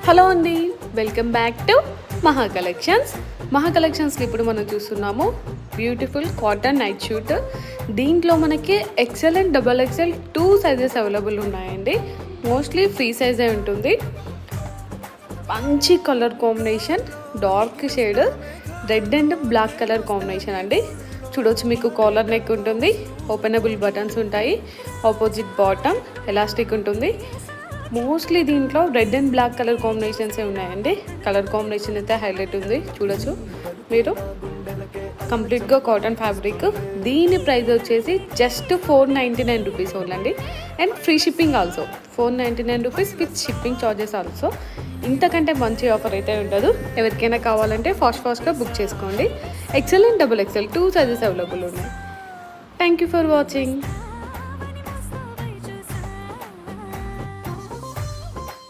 Hello అండి, welcome back to మహా collections. మహా కలెక్షన్స్కి ఇప్పుడు మనం చూస్తున్నాము బ్యూటిఫుల్ కాటన్ నైట్ షూట్. దీంట్లో మనకి XL and double XL 2 sizes available ఉన్నాయండి. మోస్ట్లీ ఫ్రీ సైజే ఉంటుంది. మంచి colour combination, dark shade, red and black colour combination అండి. చూడొచ్చు, మీకు కాలర్ నెక్ ఉంటుంది, ఓపెనబుల్ బటన్స్ ఉంటాయి, ఆపోజిట్ బాటమ్, ఎలాస్టిక్ ఉంటుంది. మోస్ట్లీ దీంట్లో రెడ్ అండ్ బ్లాక్ కలర్ కాంబినేషన్సే ఉన్నాయండి. కలర్ కాంబినేషన్ అయితే హైలైట్ ఉంది, చూడొచ్చు మీరు. కంప్లీట్గా కాటన్ ఫ్యాబ్రిక్. దీని ప్రైస్ వచ్చేసి జస్ట్ 499 రూపీస్ ఓన్లండి. And free shipping also 499 rupees with shipping charges also. ఇంతకంటే మంచి ఆఫర్ అయితే ఉండదు. ఎవరికైనా కావాలంటే ఫాస్ట్గా బుక్ చేసుకోండి. XL and double XL 2 sizes available ఉన్నాయి. Thank you for watching.